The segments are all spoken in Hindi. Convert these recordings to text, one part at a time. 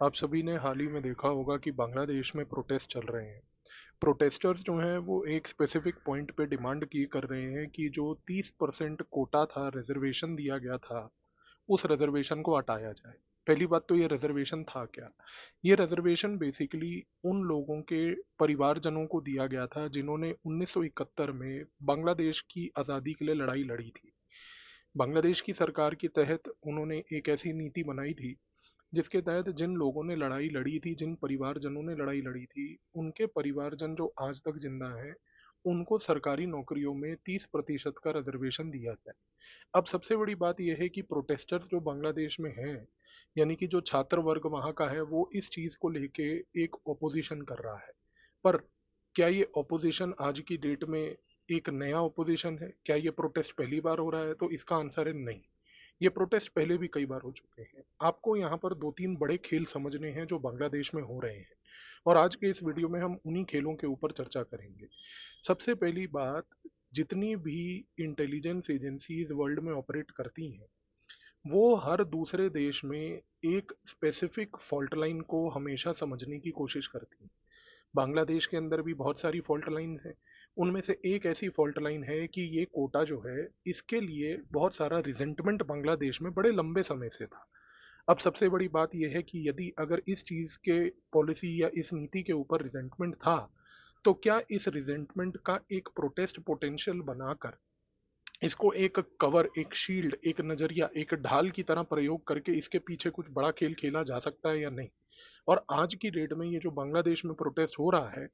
आप सभी ने हाल ही में देखा होगा कि बांग्लादेश में प्रोटेस्ट चल रहे हैं। प्रोटेस्टर्स जो हैं वो एक स्पेसिफिक पॉइंट पे डिमांड की कर रहे हैं कि जो 30% कोटा था, रिजर्वेशन दिया गया था, उस रिजर्वेशन को हटाया जाए। पहली बात तो ये रिजर्वेशन था क्या? ये रिजर्वेशन बेसिकली उन लोगों के परिवारजनों को दिया गया था जिन्होंने 1971 में बांग्लादेश की आज़ादी के लिए लड़ाई लड़ी थी। बांग्लादेश की सरकार के तहत उन्होंने एक ऐसी नीति बनाई थी जिसके तहत जिन लोगों ने लड़ाई लड़ी थी, जिन परिवारजनों ने लड़ाई लड़ी थी, उनके परिवारजन जो आज तक जिंदा हैं, उनको सरकारी नौकरियों में 30% का रिजर्वेशन दिया जाए। अब सबसे बड़ी बात यह है कि प्रोटेस्टर्स जो बांग्लादेश में हैं, यानी कि जो छात्र वर्ग वहाँ का है, वो इस चीज़ को लेके एक ओपोजिशन कर रहा है। पर क्या ये ओपोजिशन आज की डेट में एक नया ओपोजिशन है? क्या ये प्रोटेस्ट पहली बार हो रहा है? तो इसका आंसर है नहीं। ये प्रोटेस्ट पहले भी कई बार हो चुके हैं। आपको यहाँ पर दो तीन बड़े खेल समझने हैं जो बांग्लादेश में हो रहे हैं, और आज के इस वीडियो में हम उन्हीं खेलों के ऊपर चर्चा करेंगे। सबसे पहली बात, जितनी भी इंटेलिजेंस एजेंसीज वर्ल्ड में ऑपरेट करती हैं, वो हर दूसरे देश में एक स्पेसिफिक फॉल्ट लाइन को हमेशा समझने की कोशिश करती हैं। बांग्लादेश के अंदर भी बहुत सारी फॉल्ट लाइंस हैं। उनमें से एक ऐसी फॉल्ट लाइन है कि ये कोटा जो है, इसके लिए बहुत सारा रिजेंटमेंट बांग्लादेश में बड़े लंबे समय से था। अब सबसे बड़ी बात यह है कि यदि अगर इस चीज़ के पॉलिसी या इस नीति के ऊपर रिजेंटमेंट था, तो क्या इस रिजेंटमेंट का एक प्रोटेस्ट पोटेंशियल बनाकर इसको एक कवर, एक शील्ड, एक नजरिया, एक ढाल की तरह प्रयोग करके इसके पीछे कुछ बड़ा खेल खेला जा सकता है या नहीं? और आज की डेट में ये जो बांग्लादेश में प्रोटेस्ट हो रहा है,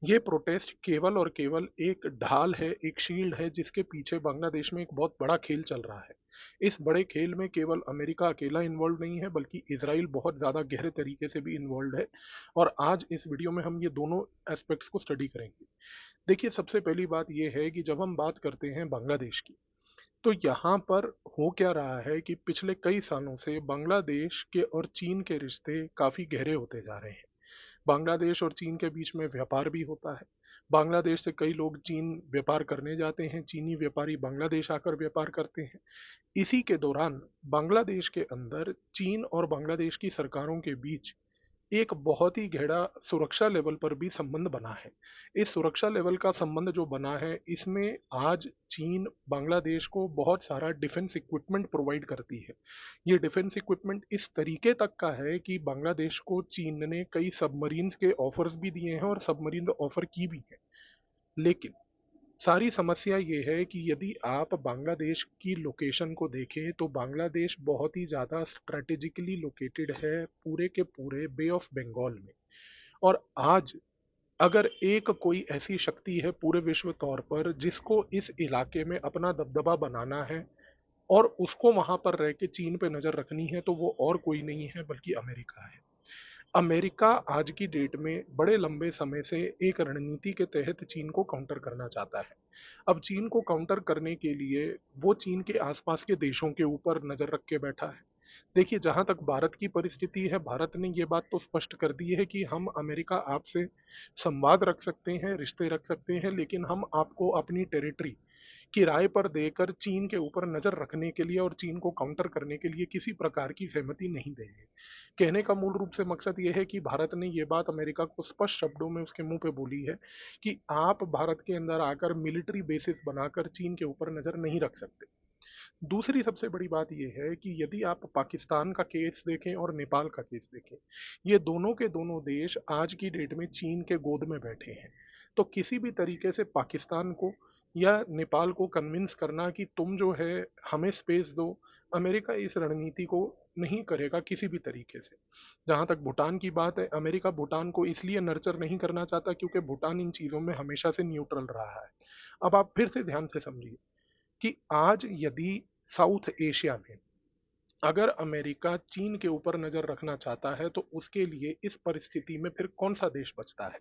ये प्रोटेस्ट केवल और केवल एक ढाल है, एक शील्ड है, जिसके पीछे बांग्लादेश में एक बहुत बड़ा खेल चल रहा है। इस बड़े खेल में केवल अमेरिका अकेला इन्वॉल्व नहीं है, बल्कि इसराइल बहुत ज़्यादा गहरे तरीके से भी इन्वॉल्व है। और आज इस वीडियो में हम ये दोनों एस्पेक्ट्स को स्टडी करेंगे। देखिए, सबसे पहली बात ये है कि जब हम बात करते हैं बांग्लादेश की, तो यहाँ पर हो क्या रहा है कि पिछले कई सालों से बांग्लादेश के और चीन के रिश्ते काफ़ी गहरे होते जा रहे हैं। बांग्लादेश और चीन के बीच में व्यापार भी होता है। बांग्लादेश से कई लोग चीन व्यापार करने जाते हैं, चीनी व्यापारी बांग्लादेश आकर व्यापार करते हैं। इसी के दौरान बांग्लादेश के अंदर चीन और बांग्लादेश की सरकारों के बीच एक बहुत ही गहरा सुरक्षा लेवल पर भी संबंध बना है। इस सुरक्षा लेवल का संबंध जो बना है, इसमें आज चीन बांग्लादेश को बहुत सारा डिफेंस इक्विपमेंट प्रोवाइड करती है। ये डिफेंस इक्विपमेंट इस तरीके तक का है कि बांग्लादेश को चीन ने कई सबमरीन्स के ऑफर्स भी दिए हैं और सबमरीन ऑफर की भी है। लेकिन सारी समस्या ये है कि यदि आप बांग्लादेश की लोकेशन को देखें, तो बांग्लादेश बहुत ही ज़्यादा स्ट्रैटेजिकली लोकेटेड है पूरे के पूरे बे ऑफ बंगाल में। और आज अगर एक कोई ऐसी शक्ति है पूरे विश्व तौर पर जिसको इस इलाके में अपना दबदबा बनाना है और उसको वहां पर रह के चीन पे नजर रखनी है, तो वो और कोई नहीं है बल्कि अमेरिका है। अमेरिका आज की डेट में बड़े लंबे समय से एक रणनीति के तहत चीन को काउंटर करना चाहता है। अब चीन को काउंटर करने के लिए वो चीन के आसपास के देशों के ऊपर नजर रख के बैठा है। देखिए, जहां तक भारत की परिस्थिति है, भारत ने ये बात तो स्पष्ट कर दी है कि हम अमेरिका आपसे संवाद रख सकते हैं, रिश्ते रख सकते हैं, लेकिन हम आपको अपनी टेरिटरी किराए पर देकर चीन के ऊपर नजर रखने के लिए और चीन को काउंटर करने के लिए किसी प्रकार की सहमति नहीं देंगे। कहने का मूल रूप से मकसद ये है कि भारत ने ये बात अमेरिका को स्पष्ट शब्दों में उसके मुंह पे बोली है कि आप भारत के अंदर आकर मिलिट्री बेसिस बनाकर चीन के ऊपर नजर नहीं रख सकते। दूसरी सबसे बड़ी बात यह है कि यदि आप पाकिस्तान का केस देखें और नेपाल का केस देखें, ये दोनों के दोनों देश आज की डेट में चीन के गोद में बैठे हैं। तो किसी भी तरीके से पाकिस्तान को या नेपाल को कन्विंस करना कि तुम जो है हमें स्पेस दो, अमेरिका इस रणनीति को नहीं करेगा किसी भी तरीके से। जहां तक भूटान की बात है, अमेरिका भूटान को इसलिए नर्चर नहीं करना चाहता क्योंकि भूटान इन चीज़ों में हमेशा से न्यूट्रल रहा है। अब आप फिर से ध्यान से समझिए कि आज यदि साउथ एशिया में अगर अमेरिका चीन के ऊपर नजर रखना चाहता है, तो उसके लिए इस परिस्थिति में फिर कौन सा देश बचता है?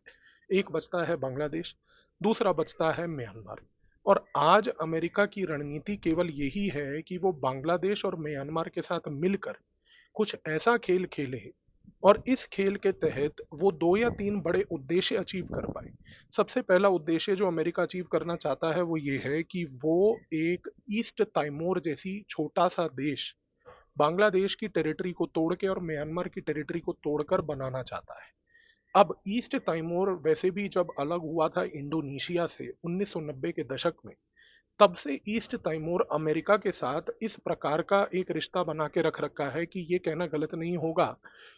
एक बचता है बांग्लादेश, दूसरा बचता है म्यांमार। और आज अमेरिका की रणनीति केवल यही है कि वो बांग्लादेश और म्यांमार के साथ मिलकर कुछ ऐसा खेल खेले और इस खेल के तहत वो दो या तीन बड़े उद्देश्य अचीव कर पाए। सबसे पहला उद्देश्य जो अमेरिका अचीव करना चाहता है वो ये है कि वो एक ईस्ट ताइमोर जैसी छोटा सा देश बांग्लादेश की टेरिटरी को तोड़ के और म्यांमार की टेरिटरी को तोड़कर बनाना चाहता है। अब ईस्ट तिमोर वैसे भी जब अलग हुआ था इंडोनेशिया से 1990 के दशक में, तब से ईस्ट तिमोर अमेरिका के साथ इस प्रकार का एक रिश्ता बना के रख रखा है कि ये कहना गलत नहीं होगा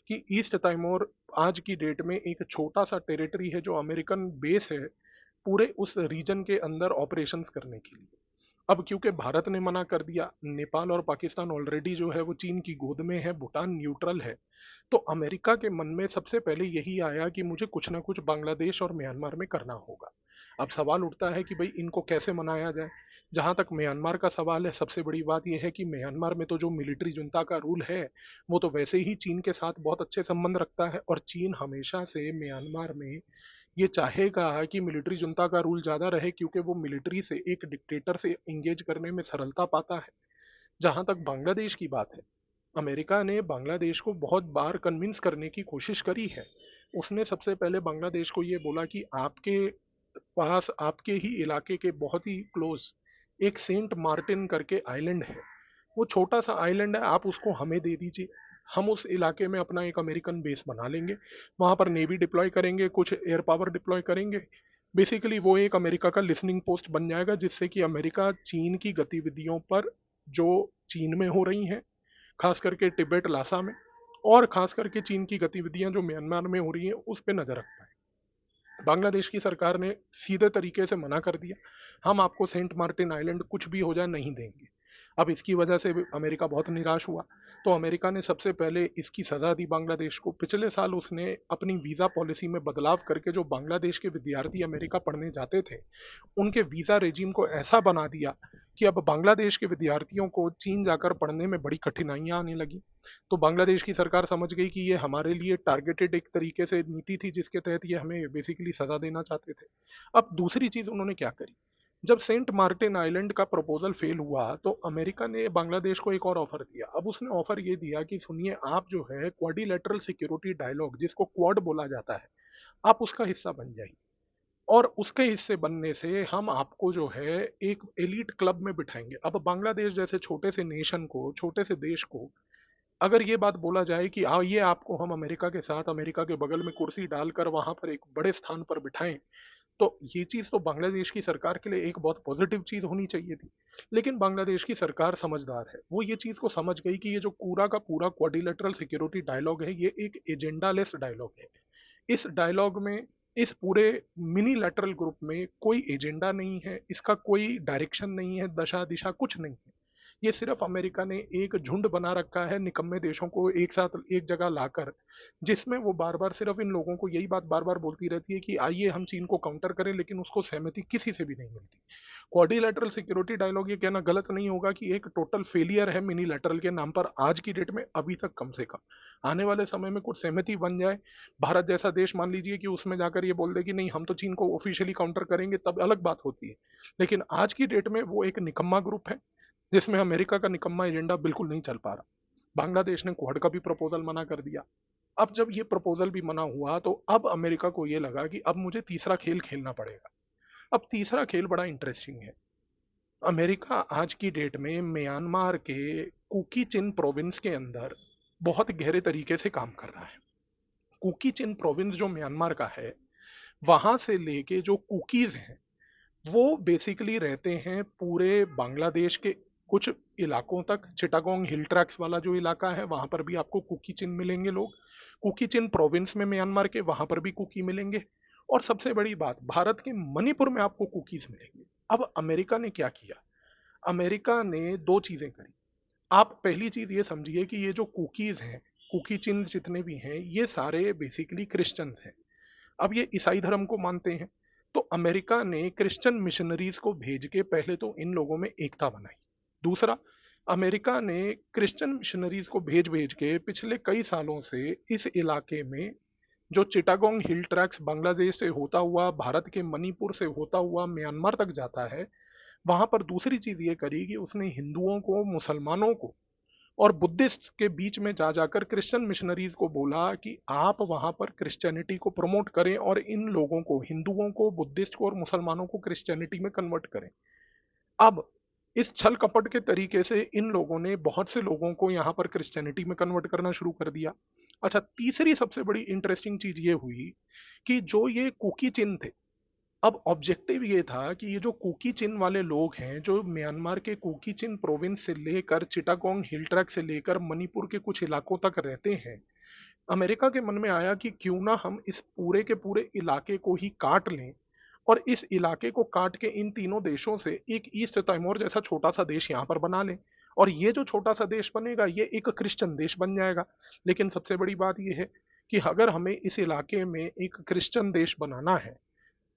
कि ईस्ट तिमोर आज की डेट में एक छोटा सा टेरिटरी है जो अमेरिकन बेस है पूरे उस रीजन के अंदर ऑपरेशंस करने के लिए। अब क्योंकि भारत ने मना कर दिया, नेपाल और पाकिस्तान ऑलरेडी जो है वो चीन की गोद में है, भूटान न्यूट्रल है, तो अमेरिका के मन में सबसे पहले यही आया कि मुझे कुछ ना कुछ बांग्लादेश और म्यांमार में करना होगा। अब सवाल उठता है कि भाई इनको कैसे मनाया जाए। जहां तक म्यांमार का सवाल है, सबसे बड़ी बात यह है कि म्यांमार में तो जो मिलिट्री जुंता का रूल है वो तो वैसे ही चीन के साथ बहुत अच्छे संबंध रखता है, और चीन हमेशा से म्यांमार में ये चाहेगा कि मिलिट्री जुंता का रूल ज़्यादा रहे, क्योंकि वो मिलिट्री से एक डिक्टेटर से इंगेज करने में सरलता पाता है। जहाँ तक बांग्लादेश की बात है, अमेरिका ने बांग्लादेश को बहुत बार कन्विंस करने की कोशिश करी है। उसने सबसे पहले बांग्लादेश को ये बोला कि आपके पास आपके ही इलाके के बहुत ही क्लोज एक सेंट मार्टिन करके आइलैंड है, वो छोटा सा आइलैंड है, आप उसको हमें दे दीजिए। हम उस इलाके में अपना एक अमेरिकन बेस बना लेंगे, वहाँ पर नेवी डिप्लॉय करेंगे, कुछ एयर पावर डिप्लॉय करेंगे। बेसिकली वो एक अमेरिका का लिसनिंग पोस्ट बन जाएगा, जिससे कि अमेरिका चीन की गतिविधियों पर जो चीन में हो रही हैं, खास करके तिब्बत लासा में, और खास करके चीन की गतिविधियां जो म्यांमार में हो रही हैं उस पर नजर रख पाए। बांग्लादेश की सरकार ने सीधे तरीके से मना कर दिया, हम आपको सेंट मार्टिन आइलैंड कुछ भी हो जाए नहीं देंगे। अब इसकी वजह से अमेरिका बहुत निराश हुआ, तो अमेरिका ने सबसे पहले इसकी सजा दी बांग्लादेश को। पिछले साल उसने अपनी वीज़ा पॉलिसी में बदलाव करके जो बांग्लादेश के विद्यार्थी अमेरिका पढ़ने जाते थे उनके वीज़ा रेजिम को ऐसा बना दिया कि अब बांग्लादेश के विद्यार्थियों को चीन जाकर पढ़ने में बड़ी कठिनाइयां आने लगी। तो बांग्लादेश की सरकार समझ गई कि ये हमारे लिए टारगेटेड एक तरीके से नीति थी, जिसके तहत ये हमें बेसिकली सजा देना चाहते थे। अब दूसरी चीज उन्होंने क्या करी, जब सेंट मार्टिन आइलैंड का प्रपोजल फेल हुआ तो अमेरिका ने बांग्लादेश को एक और ऑफर दिया। अब उसने ऑफर ये दिया कि सुनिए, आप जो है क्वाड्रिलेटरल सिक्योरिटी डायलॉग, जिसको क्वाड बोला जाता है, आप उसका हिस्सा बन जाइए, और उसके हिस्से बनने से हम आपको जो है एक एलीट क्लब में बिठाएंगे। अब बांग्लादेश जैसे छोटे से नेशन को, छोटे से देश को, अगर ये बात बोला जाए कि ये आपको हम अमेरिका के साथ अमेरिका के बगल में कुर्सी डालकर वहां पर एक बड़े स्थान पर बिठाएं, तो ये चीज़ तो बांग्लादेश की सरकार के लिए एक बहुत पॉजिटिव चीज़ होनी चाहिए थी। लेकिन बांग्लादेश की सरकार समझदार है, वो ये चीज़ को समझ गई कि ये जो पूरा का पूरा क्वाड्रिलेटरल सिक्योरिटी डायलॉग है ये एक एजेंडा लेस डायलॉग है। इस डायलॉग में, इस पूरे मिनी लैटरल ग्रुप में कोई एजेंडा नहीं है, इसका कोई डायरेक्शन नहीं है, दशा दिशा कुछ नहीं है। ये सिर्फ अमेरिका ने एक झुंड बना रखा है निकम्मे देशों को एक साथ एक जगह लाकर, जिसमें वो बार बार सिर्फ इन लोगों को यही बात बार बार बोलती रहती है कि आइए हम चीन को काउंटर करें, लेकिन उसको सहमति किसी से भी नहीं मिलती। क्वाड्रिलेटरल सिक्योरिटी डायलॉग, ये कहना गलत नहीं होगा कि एक टोटल फेलियर है मिनी लैटरल के नाम पर आज की डेट में, अभी तक कम से कम। आने वाले समय में कुछ सहमति बन जाए, भारत जैसा देश मान लीजिए कि उसमें जाकर ये बोल दे कि नहीं हम तो चीन को ऑफिशियली काउंटर करेंगे, तब अलग बात होती है। लेकिन आज की डेट में वो एक निकम्मा ग्रुप है, जिसमें अमेरिका का निकम्मा एजेंडा बिल्कुल नहीं चल पा रहा। बांग्लादेश ने क्वाड का भी प्रपोजल मना कर दिया। अब जब ये प्रपोजल भी मना हुआ तो अब अमेरिका को ये लगा कि अब मुझे तीसरा खेल खेलना पड़ेगा। अब तीसरा खेल बड़ा इंटरेस्टिंग है। अमेरिका आज की डेट में म्यांमार के कुकी चिन प्रोविंस के अंदर बहुत गहरे तरीके से काम कर रहा है। कुकी चिन प्रोविंस जो म्यांमार का है, वहां से लेके जो कुकीज हैं वो बेसिकली रहते हैं पूरे बांग्लादेश के कुछ इलाकों तक। चिटागोंग हिल ट्रैक्स वाला जो इलाका है वहां पर भी आपको कुकी चिन मिलेंगे लोग। कुकी चिन प्रोविंस में म्यांमार के, वहां पर भी कुकी मिलेंगे। और सबसे बड़ी बात, भारत के मणिपुर में आपको कुकीज मिलेंगे। अब अमेरिका ने क्या किया, अमेरिका ने दो चीजें करी। आप पहली चीज ये समझिए कि ये जो कुकीज हैं, कुकी चिन्ह जितने भी हैं, ये सारे बेसिकली क्रिश्चियंस हैं। अब ये ईसाई धर्म को मानते हैं। तो अमेरिका ने क्रिश्चियन मिशनरीज को भेज के पहले तो इन लोगों में एकता बनाई। दूसरा, अमेरिका ने क्रिश्चियन मिशनरीज को भेज भेज के पिछले कई सालों से इस इलाके में, जो चिटागोंग हिल ट्रैक्स बांग्लादेश से होता हुआ, भारत के मणिपुर से होता हुआ म्यांमार तक जाता है, वहां पर दूसरी चीज ये करी कि उसने हिंदुओं को, मुसलमानों को और बुद्धिस्ट के बीच में जा जाकर क्रिश्चियन मिशनरीज को बोला कि आप वहां पर क्रिश्चियनिटी को प्रमोट करें और इन लोगों को, हिंदुओं को, बुद्धिस्ट को और मुसलमानों को क्रिश्चियनिटी में कन्वर्ट करें। अब इस छल कपट के तरीके से इन लोगों ने बहुत से लोगों को यहाँ पर क्रिश्चियनिटी में कन्वर्ट करना शुरू कर दिया। अच्छा, तीसरी सबसे बड़ी इंटरेस्टिंग चीज ये हुई कि जो ये कुकी चिन्ह थे, अब ऑब्जेक्टिव ये था कि ये जो कुकी चिन वाले लोग हैं, जो म्यांमार के कुकी चिन प्रोविंस से लेकर चिटागोंग हिल ट्रैक से लेकर मणिपुर के कुछ इलाकों तक रहते हैं, अमेरिका के मन में आया कि क्यों ना हम इस पूरे के पूरे इलाके को ही काट लें और इस इलाके को काट के इन तीनों देशों से एक ईस्ट तैमूर जैसा छोटा सा देश यहाँ पर बना लें। और ये जो छोटा सा देश बनेगा ये एक क्रिश्चियन देश बन जाएगा। लेकिन सबसे बड़ी बात यह है कि अगर हमें इस इलाके में एक क्रिश्चियन देश बनाना है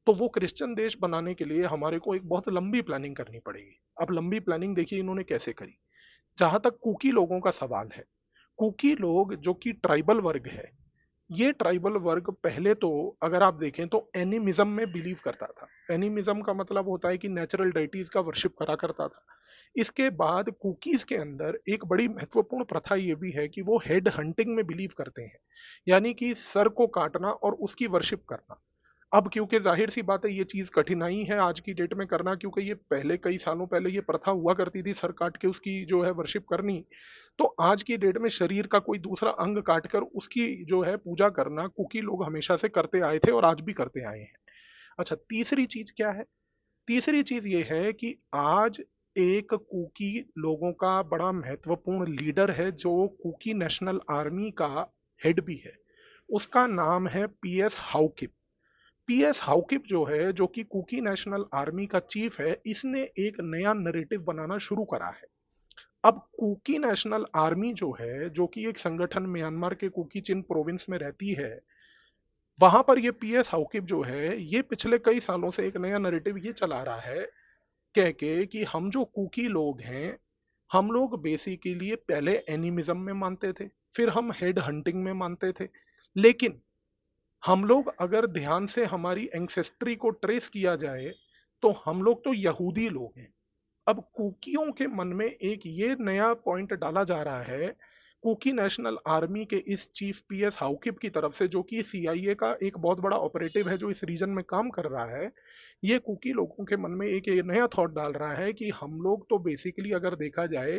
तो वो क्रिश्चियन देश बनाने के लिए हमारे को एक बहुत लंबी प्लानिंग करनी पड़ेगी। अब लंबी प्लानिंग देखिए इन्होंने कैसे करी। जहां तक कुकी लोगों का सवाल है, कुकी लोग जो कि ट्राइबल वर्ग है, ये ट्राइबल वर्ग पहले तो अगर आप देखें तो एनिमिज्म में बिलीव करता था। एनिमिज्म का मतलब होता है कि नेचुरल डाइटीज का वर्शिप करा करता था। इसके बाद कुकीज के अंदर एक बड़ी महत्वपूर्ण प्रथा ये भी है कि वो हेड हंटिंग में बिलीव करते हैं, यानी कि सर को काटना और उसकी वर्शिप करना। अब क्योंकि जाहिर सी बात है ये चीज कठिनाई है आज की डेट में करना, क्योंकि ये पहले कई सालों पहले ये प्रथा हुआ करती थी सर काट के उसकी जो है वर्शिप करनी। तो आज की डेट में शरीर का कोई दूसरा अंग काट कर उसकी जो है पूजा करना कुकी लोग हमेशा से करते आए थे और आज भी करते आए हैं। अच्छा, तीसरी चीज क्या है? तीसरी चीज ये है कि आज एक कुकी लोगों का बड़ा महत्वपूर्ण लीडर है जो कुकी नेशनल आर्मी का हेड भी है। उसका नाम है पीएस हाउकिप। पीएस हाउकिप जो है, जो कि कुकी नेशनल आर्मी का चीफ है, इसने एक नया नैरेटिव बनाना शुरू करा है। अब कुकी नेशनल आर्मी जो है, जो कि एक संगठन म्यांमार के कुकी चिन प्रोविंस में रहती है, वहां पर ये पीएस हाउकिप जो है, ये पिछले कई सालों से एक नया नैरेटिव ये चला रहा है कह के कि हम जो कुकी लोग हैं, हम लोग बेसिकली पहले एनिमिज्म में मानते थे, फिर हम हेड हंटिंग में मानते थे, लेकिन हम लोग अगर ध्यान से हमारी एंसेस्ट्री को ट्रेस किया जाए तो हम लोग तो यहूदी लोग हैं। अब कुकियों के मन में एक ये नया पॉइंट डाला जा रहा है कुकी नेशनल आर्मी के इस चीफ पीएस हाउकिप की तरफ से, जो कि सीआईए का एक बहुत बड़ा ऑपरेटिव है जो इस रीजन में काम कर रहा है। ये कुकी लोगों के मन में एक ये नया थॉट डाल रहा है कि हम लोग तो बेसिकली अगर देखा जाए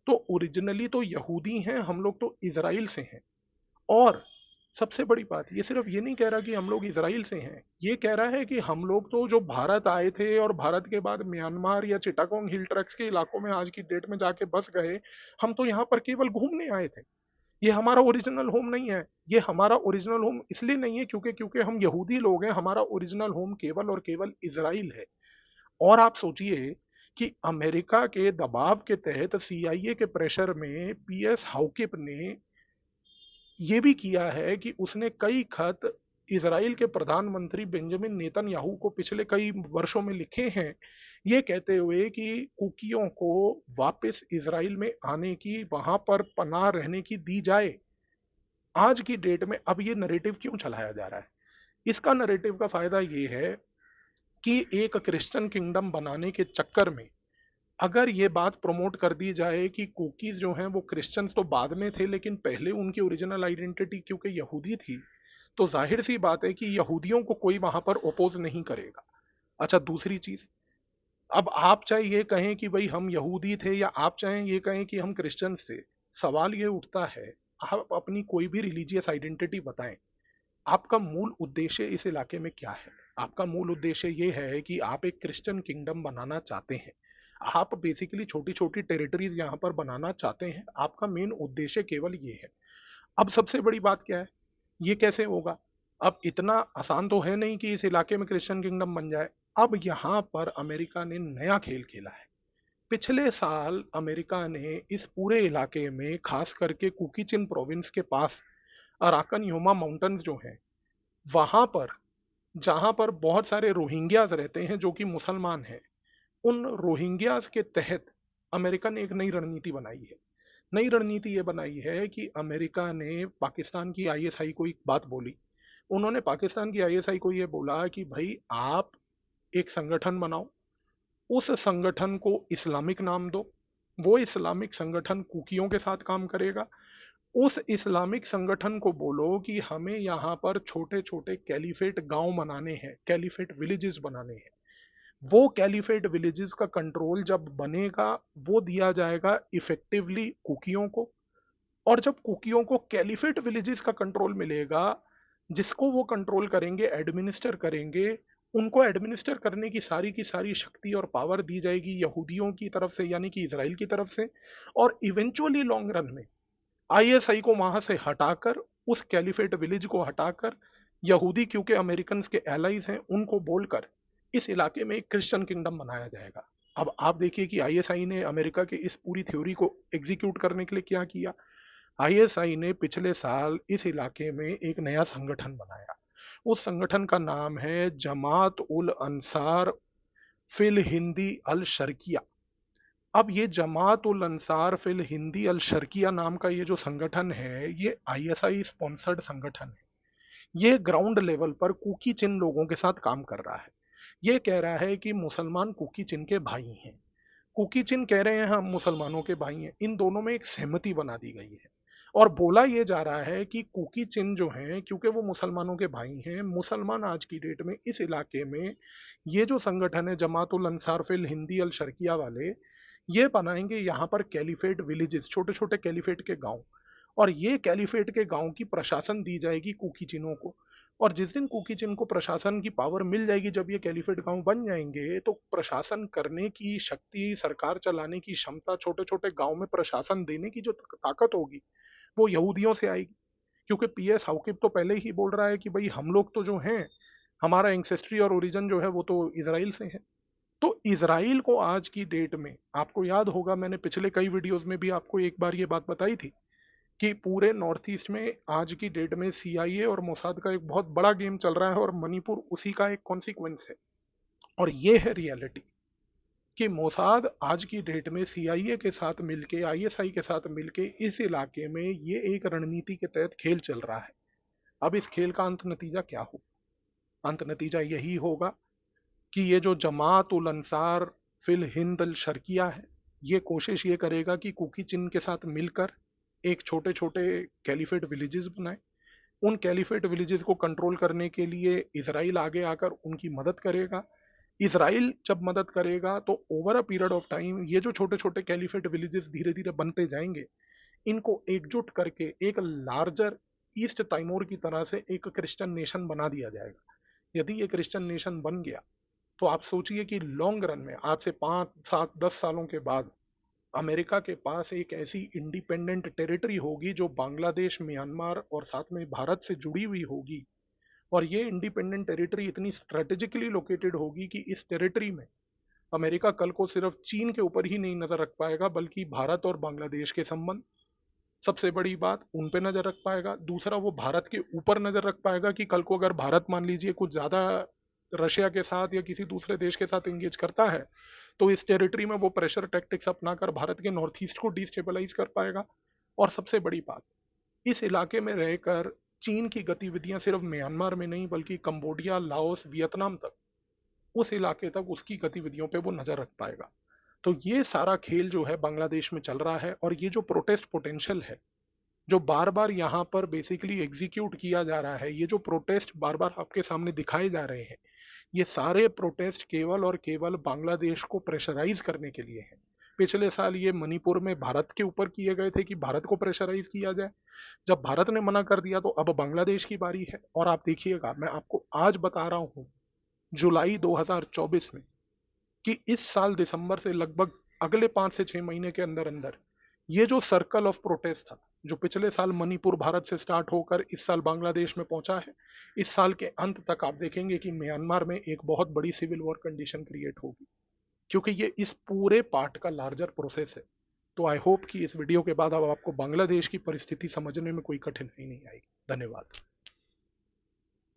तो ओरिजिनली तो यहूदी हैं, हम लोग तो इजराइल से हैं। और सबसे बड़ी बात, ये सिर्फ ये नहीं कह रहा कि हम लोग इजराइल से हैं, ये कह रहा है कि हम लोग तो जो भारत आए थे और भारत के बाद म्यांमार या चिटागोंग हिल ट्रैक्स के इलाकों में आज की डेट में जाके बस गए, हम तो यहाँ पर केवल घूमने आए थे। ये हमारा ओरिजिनल होम नहीं है। ये हमारा ओरिजिनल होम इसलिए नहीं है क्योंकि क्योंकि हम यहूदी लोग हैं। हमारा ओरिजिनल होम केवल और केवल इजराइल है। और आप सोचिए कि अमेरिका के दबाव के तहत, सीआईए के प्रेशर में पीएस हाउकिप ने ये भी किया है कि उसने कई खत इजराइल के प्रधानमंत्री बेंजामिन नेतन्याहू को पिछले कई वर्षों में लिखे हैं, ये कहते हुए कि कुकियों को वापस इजराइल में आने की, वहां पर पनाह रहने की दी जाए। आज की डेट में अब ये नरेटिव क्यों चलाया जा रहा है? इसका नरेटिव का फायदा ये है कि एक क्रिश्चियन किंगडम बनाने के चक्कर में अगर ये बात प्रमोट कर दी जाए कि कुकीज जो हैं वो क्रिश्चियंस तो बाद में थे, लेकिन पहले उनकी ओरिजिनल आइडेंटिटी क्योंकि यहूदी थी, तो जाहिर सी बात है कि यहूदियों को कोई वहां पर ओपोज नहीं करेगा। अच्छा, दूसरी चीज, अब आप चाहे ये कहें कि भाई हम यहूदी थे या आप चाहे ये कहें कि हम क्रिश्चियन थे, सवाल ये उठता है, आप अपनी कोई भी रिलीजियस आइडेंटिटी बताएं, आपका मूल उद्देश्य इस इलाके में क्या है? आपका मूल उद्देश्य ये है कि आप एक क्रिश्चियन किंगडम बनाना चाहते हैं। आप बेसिकली छोटी छोटी टेरिटरीज यहाँ पर बनाना चाहते हैं। आपका मेन उद्देश्य केवल ये है। अब सबसे बड़ी बात क्या है, ये कैसे होगा? अब इतना आसान तो है नहीं कि इस इलाके में क्रिश्चियन किंगडम बन जाए। अब यहाँ पर अमेरिका ने नया खेल खेला है। पिछले साल अमेरिका ने इस पूरे इलाके में, खास करके कुकीचिन प्रोविंस के पास अराकन योमा माउंटेन्स जो हैं, वहां पर जहां पर बहुत सारे रोहिंग्याज रहते हैं जो कि मुसलमान हैं, उन रोहिंग्याज के तहत अमेरिका ने एक नई रणनीति बनाई है। नई रणनीति ये बनाई है कि अमेरिका ने पाकिस्तान की आईएसआई को एक बात बोली। उन्होंने पाकिस्तान की आईएसआई को ये बोला कि भाई आप एक संगठन बनाओ, उस संगठन को इस्लामिक नाम दो, वो इस्लामिक संगठन कुकियों के साथ काम करेगा। उस इस्लामिक संगठन को बोलो कि हमें यहाँ पर छोटे छोटे कैलिफेट गांव बनाने हैं, कैलिफेट विलेजेस बनाने हैं। वो कैलिफेट विलेजेस का कंट्रोल जब बनेगा, वो दिया जाएगा इफेक्टिवली कुकियों को। और जब कुकियों को कैलिफेट विलेजेस का कंट्रोल मिलेगा, जिसको वो कंट्रोल करेंगे, एडमिनिस्टर करेंगे, उनको एडमिनिस्टर करने की सारी शक्ति और पावर दी जाएगी यहूदियों की तरफ से, यानी कि इसराइल की तरफ से। और इवेंचुअली लॉन्ग रन में आईएसआई को वहां से हटाकर, उस कैलिफेट विलेज को हटाकर, यहूदी क्योंकि अमेरिकन के एलाइज हैं उनको बोलकर इस इलाके में एक क्रिश्चियन किंगडम बनाया जाएगा। अब आप देखिए कि आईएसआई ने अमेरिका के इस पूरी थ्योरी को एग्जीक्यूट करने के लिए क्या किया। आईएसआई ने पिछले साल इस इलाके में एक नया संगठन बनाया। उस संगठन का नाम है जमात उल अंसार फिल हिंदी अल शर्किया। अब ये जमात उल अंसार फिल हिंदी अल शर्किया नाम का ये जो संगठन है, ये आईएसआई स्पॉन्सर्ड संगठन है। ये ग्राउंड लेवल पर कुकी चिन लोगों के साथ काम कर रहा है। ये कह रहा है कि मुसलमान कुकी चिन के भाई हैं, कुकी चिन कह रहे हैं हम मुसलमानों के भाई हैं। इन दोनों में एक सहमति बना दी गई है और बोला ये जा रहा है कि कुकी चिन जो हैं, क्योंकि वो मुसलमानों के भाई हैं, मुसलमान आज की डेट में इस इलाके में ये जो संगठन है जमातुल अंसार फिल हिंदी अल शर्किया वाले, ये बनाएंगे यहाँ पर कैलिफेट विलेजेस, छोटे छोटे कैलिफेट के गांव। और ये कैलिफेट के गांव की प्रशासन दी जाएगी कुकी चिनों को। और जिस दिन कुकी चिन को प्रशासन की पावर मिल जाएगी, जब ये कैलिफेट गांव बन जाएंगे, तो प्रशासन करने की शक्ति, सरकार चलाने की क्षमता, छोटे छोटे गांव में प्रशासन देने की जो ताकत होगी, वो यहूदियों से आएगी। क्योंकि पीएस हाउकिब तो पहले ही बोल रहा है कि भाई हम लोग तो जो हैं, हमारा एंसेस्ट्री और ओरिजिन जो है वो तो इसराइल से है। तो इसराइल को आज की डेट में, आपको याद होगा मैंने पिछले कई वीडियोस में भी आपको एक बार ये बात बताई थी कि पूरे नॉर्थ ईस्ट में आज की डेट में सीआईए और मोसाद का एक बहुत बड़ा गेम चल रहा है और मणिपुर उसी का एक कॉन्सिक्वेंस है। और ये है रियलिटी कि मोसाद आज की डेट में सीआईए के साथ मिलके, आईएसआई के साथ मिलके इस इलाके में ये एक रणनीति के तहत खेल चल रहा है। अब इस खेल का अंत नतीजा क्या हो? अंत नतीजा यही होगा कि ये जो जमात उल अंसार फिल हिंद अल शर्किया है, ये कोशिश ये करेगा कि कुकी चिन के साथ मिलकर एक छोटे छोटे कैलिफेट विलेजेस बनाए। उन कैलिफेट विलेजेस को कंट्रोल करने के लिए इसराइल आगे आकर उनकी मदद करेगा। इसराइल जब मदद करेगा तो over a period of time ये जो छोटे छोटे कैलिफेट विलेजेस धीरे धीरे बनते जाएंगे। इनको एकजुट करके एक लार्जर ईस्ट ताइमोर की तरह से एक क्रिश्चियन नेशन बना दिया जाएगा। यदि ये क्रिश्चियन नेशन बन गया, तो आप सोचिए कि लॉन्ग रन में, आज से 5 7 10 सालों के बाद, अमेरिका के पास एक ऐसी इंडिपेंडेंट टेरिटरी होगी जो बांग्लादेश, म्यांमार और साथ में भारत से जुड़ी हुई होगी। और ये इंडिपेंडेंट टेरिटरी इतनी स्ट्रेटेजिकली लोकेटेड होगी कि इस टेरिटरी में अमेरिका कल को सिर्फ चीन के ऊपर ही नहीं नजर रख पाएगा, बल्कि भारत और बांग्लादेश के संबंध, सबसे बड़ी बात, उन पे नजर रख पाएगा। दूसरा, वो भारत के ऊपर नजर रख पाएगा कि कल को अगर भारत मान लीजिए कुछ ज्यादा रशिया के साथ या किसी दूसरे देश के साथ एंगेज करता है, तो इस टेरिटरी में वो प्रेशर टैक्टिक्स अपनाकर भारत के नॉर्थ ईस्ट को डिस्टेबलाइज कर पाएगा। और सबसे बड़ी बात, इस इलाके में रहकर चीन की गतिविधियां सिर्फ म्यांमार में नहीं, बल्कि कंबोडिया, लाओस, वियतनाम तक, उस इलाके तक उसकी गतिविधियों पे वो नजर रख पाएगा। तो ये सारा खेल जो है बांग्लादेश में चल रहा है। और ये जो प्रोटेस्ट पोटेंशियल है, जो बार बार यहाँ पर बेसिकली एग्जीक्यूट किया जा रहा है, ये जो प्रोटेस्ट बार बार आपके सामने दिखाए जा रहे हैं, ये सारे प्रोटेस्ट केवल और केवल बांग्लादेश को प्रेशराइज करने के लिए हैं। पिछले साल ये मणिपुर में भारत के ऊपर किए गए थे कि भारत को प्रेशराइज किया जाए। जब भारत ने मना कर दिया तो अब बांग्लादेश की बारी है। और आप देखिएगा, मैं आपको आज बता रहा हूँ, जुलाई 2024 में, कि इस साल दिसंबर से लगभग अगले 5 से 6 महीने के अंदर अंदर ये जो सर्कल ऑफ प्रोटेस्ट था, जो पिछले साल मणिपुर भारत से स्टार्ट होकर इस साल बांग्लादेश में पहुंचा है, इस साल के अंत तक आप देखेंगे कि म्यांमार में एक बहुत बड़ी सिविल वॉर कंडीशन क्रिएट होगी। क्योंकि ये इस पूरे पार्ट का लार्जर प्रोसेस है। तो आई होप कि इस वीडियो के बाद अब आपको बांग्लादेश की परिस्थिति समझने में कोई कठिनाई नहीं आएगी। धन्यवाद।